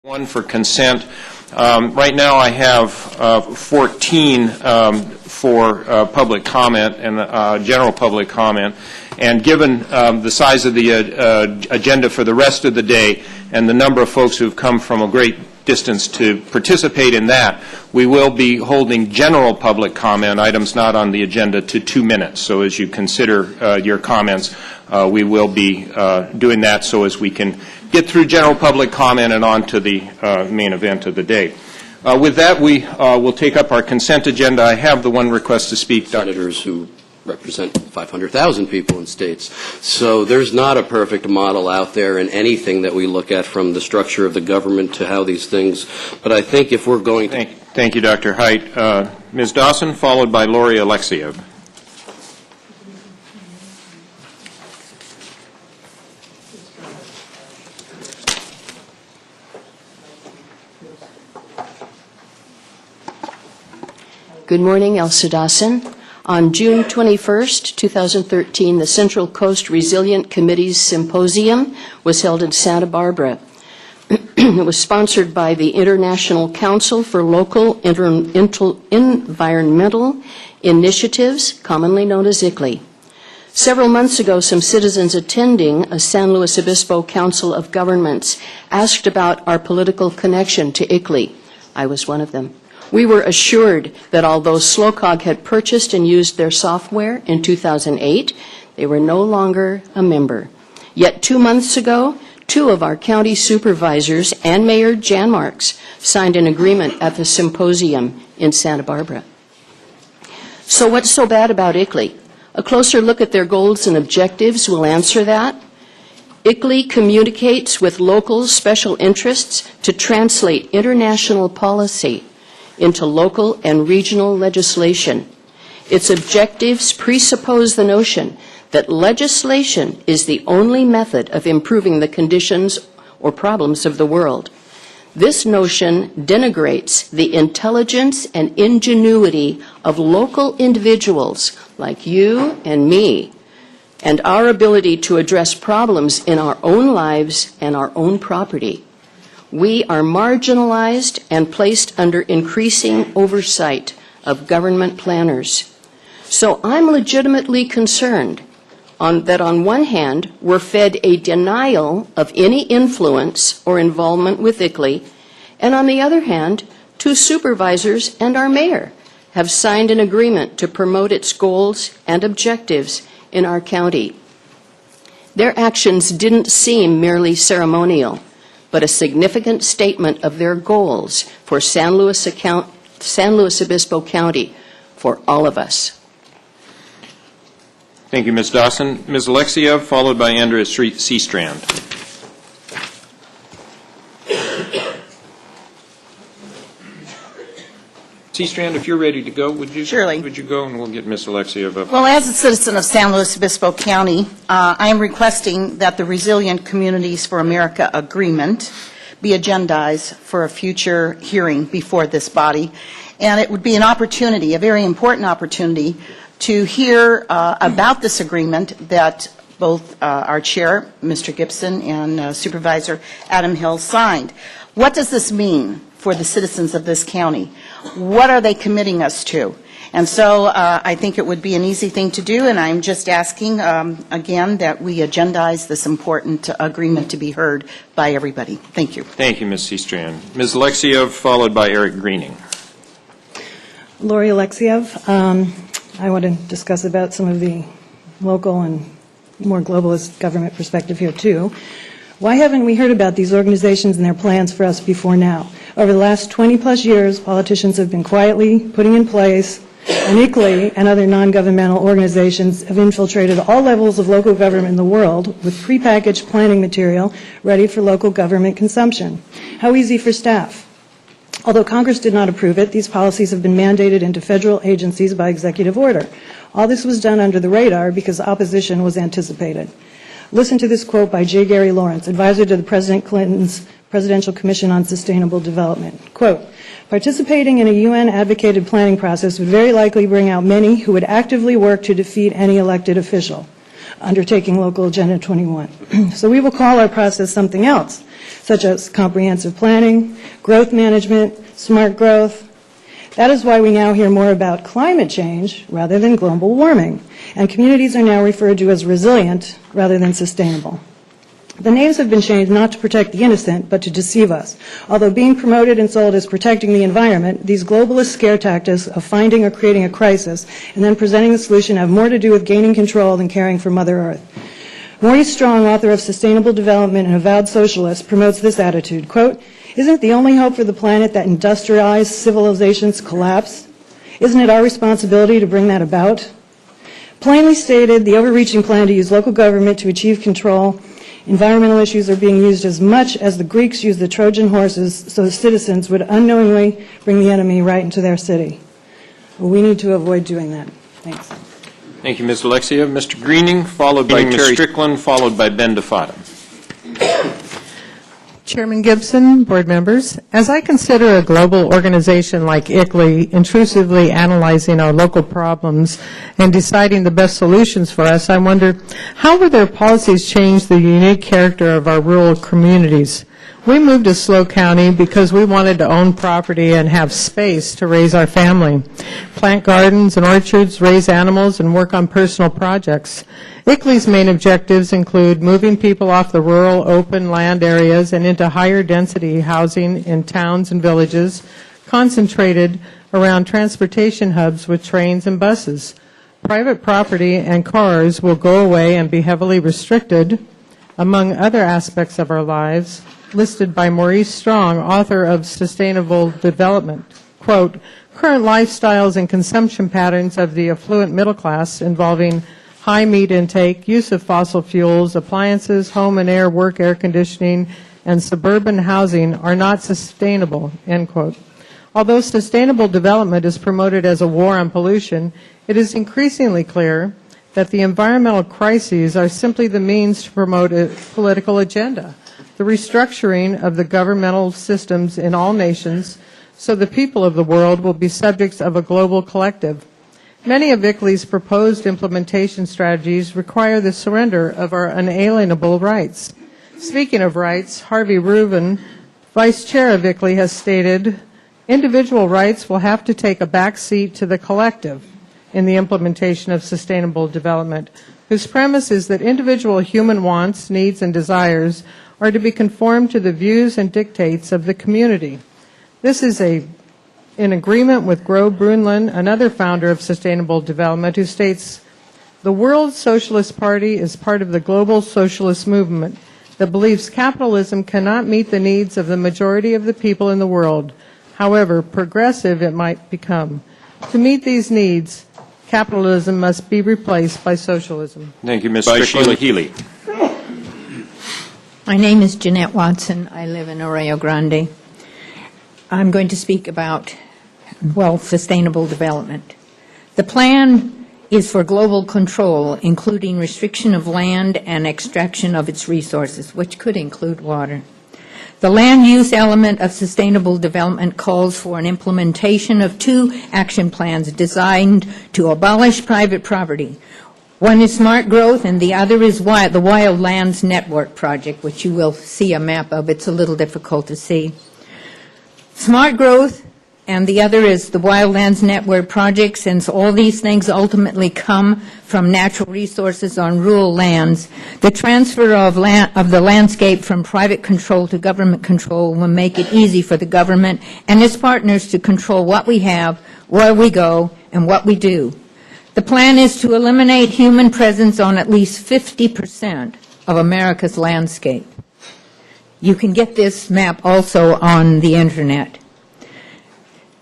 One for consent. Right now I have 14 for public comment and general public comment. And given the size of the agenda for the rest of the day and the number of folks who have come from a great distance to participate in that, we will be holding general public comment, items not on the agenda, to 2 minutes. So as you consider your comments, we will be doing that so as we can get through general public comment and on to the main event of the day. With that, we will take up our consent agenda. I have the one request to speak. Senators who represent 500,000 people in states. So there's not a perfect model out there in anything that we look at, from the structure of the government to how these things. But I think if we're going to... Thank you, Dr. Haidt. Ms. Dawson, followed by Lori Alexiev. Good morning, Elsa Dawson. On June 21st, 2013, the Central Coast Resilient Committee's Symposium was held in Santa Barbara. It was sponsored by the International Council for Local Environmental Initiatives, commonly known as ICLEI. Several months ago, some citizens attending a San Luis Obispo Council of Governments asked about our political connection to ICLEI. I was one of them. We were assured that although SLOC had purchased and used their software in 2008, they were no longer a member. Yet 2 months ago, 2 of our county supervisors and Mayor Jan Marx signed an agreement at the symposium in Santa Barbara. So what's so bad about ICLEI? A closer look at their goals and objectives will answer that. ICLEI communicates with local special interests to translate international policy into local and regional legislation. Its objectives presuppose the notion that legislation is the only method of improving the conditions or problems of the world. This notion denigrates the intelligence and ingenuity of local individuals like you and me, and our ability to address problems in our own lives and our own property. We are marginalized and placed under increasing oversight of government planners. So I'm legitimately concerned that on one hand, we're fed a denial of any influence or involvement with ICLEI, and on the other hand, 2 supervisors and our mayor have signed an agreement to promote its goals and objectives in our county. Their actions didn't seem merely ceremonial, but a significant statement of their goals for San Luis Obispo County, for all of us. Thank you, Ms. Dawson. Ms. Alexiev, followed by Andrea Seastrand. Seastrand, if you're ready to go, would you? Surely. Would you go, and we'll get Ms. Alexiev up. Well, as a citizen of San Luis Obispo County, I am requesting that the Resilient Communities for America Agreement be agendized for a future hearing before this body. And it would be an opportunity, a very important opportunity, to hear about this agreement that both our chair, Mr. Gibson, and Supervisor Adam Hill signed. What does this mean for the citizens of this county? What are they committing us to? And so I think it would be an easy thing to do, and I'm just asking, again, that we agendize this important agreement to be heard by everybody. Thank you. Thank you, Ms. Seastrand. Ms. Alexiev, followed by Eric Greening. Lori Alexiev. I want to discuss about some of the local and more globalist government perspective here, too. Why haven't we heard about these organizations and their plans for us before now? Over the last 20-plus years, politicians have been quietly putting in place, and ICLEI and other non-governmental organizations have infiltrated all levels of local government in the world with prepackaged planning material ready for local government consumption. How easy for staff? Although Congress did not approve it, these policies have been mandated into federal agencies by executive order. All this was done under the radar because opposition was anticipated. Listen to this quote by J. Gary Lawrence, advisor to the President Clinton's Presidential Commission on Sustainable Development. Quote, participating in a UN-advocated planning process would very likely bring out many who would actively work to defeat any elected official undertaking local Agenda 21. So we will call our process something else. such as comprehensive planning, growth management, smart growth. That is why we now hear more about climate change rather than global warming, and communities are now referred to as resilient rather than sustainable. The names have been changed not to protect the innocent, but to deceive us. Although being promoted and sold as protecting the environment, these globalist scare tactics of finding or creating a crisis and then presenting the solution have more to do with gaining control than caring for Mother Earth. Maurice Strong, author of Sustainable Development and avowed socialist, promotes this attitude. Quote, "Isn't the only hope for the planet that industrialized civilizations collapse? Isn't it our responsibility to bring that about?" Plainly stated, the overreaching plan to use local government to achieve control environmental issues are being used as much as the Greeks used the Trojan horses so citizens would unknowingly bring the enemy right into their city. We need to avoid doing that. Thanks. Thank you, Ms. Alexiev. Mr. Greening, followed by Terry Strickland, followed by Ben DeFatta. Chairman Gibson, board members, as I consider a global organization like ICLEI intrusively analyzing our local problems and deciding the best solutions for us, I wonder, how will their policies change the unique character of our rural communities? We moved to SLO County because we wanted to own property and have space to raise our family, plant gardens and orchards, raise animals, and work on personal projects. ICLEI's main objectives include moving people off the rural open land areas and into higher density housing in towns and villages, concentrated around transportation hubs with trains and buses. Private property and cars will go away and be heavily restricted, among other aspects of our lives, listed by Maurice Strong, author of Sustainable Development. Quote, "Current lifestyles and consumption patterns of the affluent middle class involving high meat intake, use of fossil fuels, appliances, home and work air conditioning, and suburban housing are not sustainable," end quote. Although sustainable development is promoted as a war on pollution, it is increasingly clear that the environmental crises are simply the means to promote a political agenda, the restructuring of the governmental systems in all nations so the people of the world will be subjects of a global collective. Many of ICLEI's proposed implementation strategies require the surrender of our unalienable rights. Speaking of rights, Harvey Rubin, Vice Chair of ICLEI, has stated, individual rights will have to take a back seat to the collective in the implementation of sustainable development, whose premise is that individual human wants, needs, and desires are to be conformed to the views and dictates of the community. This is in agreement with Gro Brundtland, another founder of Sustainable Development, who states, "The World Socialist Party is part of the global socialist movement that believes capitalism cannot meet the needs of the majority of the people in the world, however progressive it might become. To meet these needs, capitalism must be replaced by socialism." Thank you, Ms. Strickland. Healy. My name is Jeanette Watson. I live in Arroyo Grande. I'm going to speak about, sustainable development. The plan is for global control, including restriction of land and extraction of its resources, which could include water. The land use element of sustainable development calls for an implementation of 2 action plans designed to abolish private property. One is smart growth, and the other is the Wild Lands Network project, which you will see a map of. It's a little difficult to see. Smart growth, and the other is the Wild Lands Network project. Since all these things ultimately come from natural resources on rural lands, the transfer of the landscape from private control to government control will make it easy for the government and its partners to control what we have, where we go, and what we do. The plan is to eliminate human presence on at least 50% of America's landscape. You can get this map also on the Internet.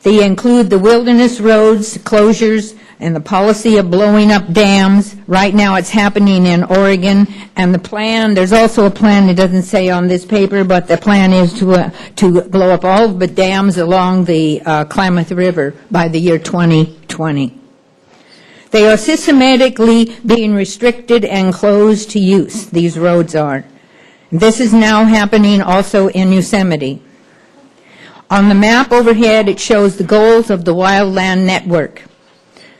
They include the wilderness roads, closures, and the policy of blowing up dams. Right now it's happening in Oregon. And the plan, there's also a plan, it doesn't say on this paper, but the plan is to blow up all of the dams along the Klamath River by the year 2020. They are systematically being restricted and closed to use, these roads are. This is now happening also in Yosemite. On the map overhead, it shows the goals of the Wild Land Network.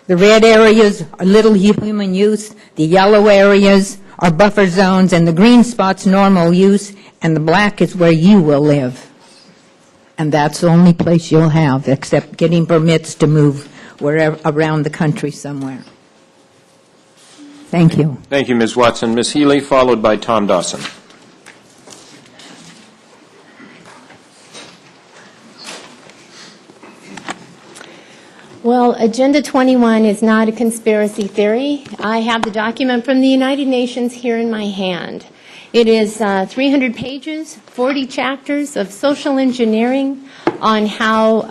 The red areas are little human use. The yellow areas are buffer zones, and the green spot's normal use, and the black is where you will live. And that's the only place you'll have, except getting permits to move wherever around the country somewhere. Thank you. Thank you, Ms. Watson. Ms. Healy, followed by Tom Dawson. Well, Agenda 21 is not a conspiracy theory. I have the document from the United Nations here in my hand. It is 300 pages, 40 chapters of social engineering on how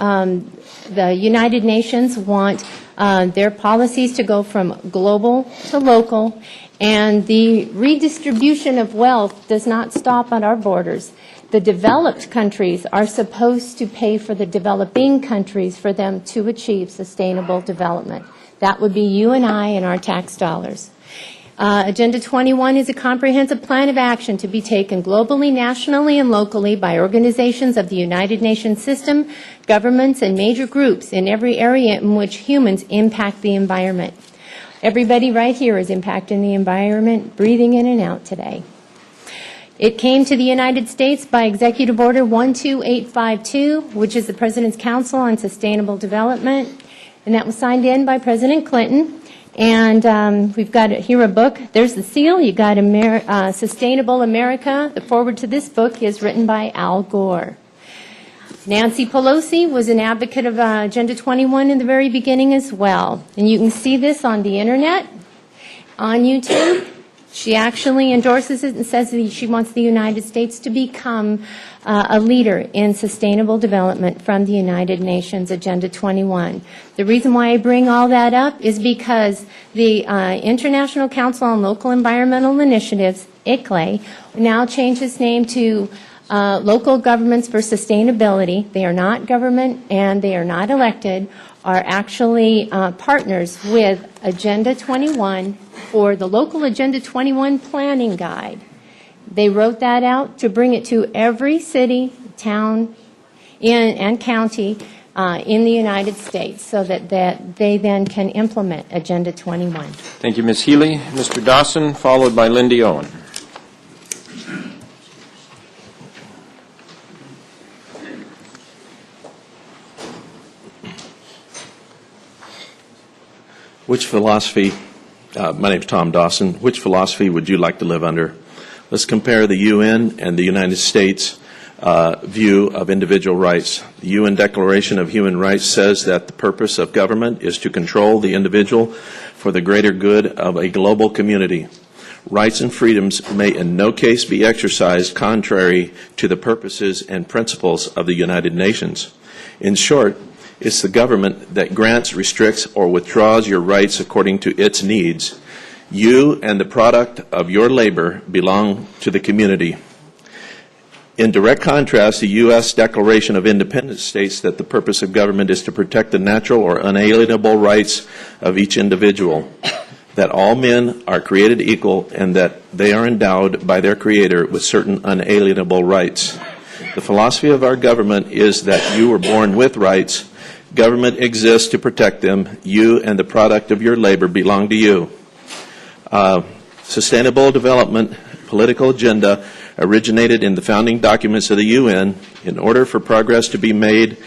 the United Nations want their policies to go from global to local, and the redistribution of wealth does not stop at our borders. The developed countries are supposed to pay for the developing countries for them to achieve sustainable development. That would be you and I and our tax dollars. Agenda 21 is a comprehensive plan of action to be taken globally, nationally, and locally by organizations of the United Nations system, governments, and major groups in every area in which humans impact the environment. Everybody right here is impacting the environment, breathing in and out today. It came to the United States by Executive Order 12852, which is the President's Council on Sustainable Development, and that was signed in by President Clinton. And we've got here a book. There's the seal. You've got Sustainable America. The foreword to this book is written by Al Gore. Nancy Pelosi was an advocate of Agenda 21 in the very beginning as well. And you can see this on the Internet, on YouTube. She actually endorses it and says that she wants the United States to become a leader in sustainable development from the United Nations Agenda 21. The reason why I bring all that up is because the International Council on Local Environmental Initiatives, ICLEI, now changed its name to Local Governments for Sustainability. They are not government and they are not elected, are actually partners with Agenda 21 for the local Agenda 21 planning guide. They wrote that out to bring it to every city, town, and county in the United States so that they then can implement Agenda 21. Thank you, Ms. Healy. Mr. Dawson, followed by Lindy Owen. Which philosophy, my name is Tom Dawson, which philosophy would you like to live under? Let's compare the UN and the United States view of individual rights. The UN Declaration of Human Rights says that the purpose of government is to control the individual for the greater good of a global community. Rights and freedoms may in no case be exercised contrary to the purposes and principles of the United Nations. In short, it's the government that grants, restricts, or withdraws your rights according to its needs. You and the product of your labor belong to the community. In direct contrast, the U.S. Declaration of Independence states that the purpose of government is to protect the natural or unalienable rights of each individual, that all men are created equal, and that they are endowed by their Creator with certain unalienable rights. The philosophy of our government is that you were born with rights. Government exists to protect them. You and the product of your labor belong to you. Sustainable development political agenda originated in the founding documents of the UN. In order for progress to be made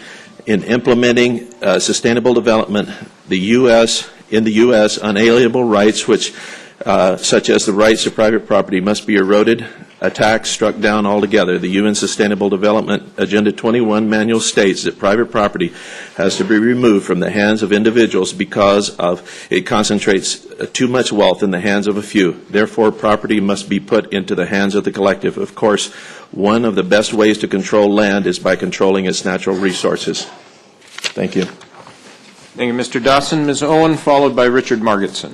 in implementing sustainable development, in the U.S., unalienable rights, such as the rights of private property, must be eroded, attacked, struck down altogether. The UN Sustainable Development Agenda 21 manual states that private property has to be removed from the hands of individuals because it concentrates too much wealth in the hands of a few. Therefore, property must be put into the hands of the collective. Of course, one of the best ways to control land is by controlling its natural resources. Thank you. Thank you, Mr. Dawson. Ms. Owen, followed by Richard Margetson.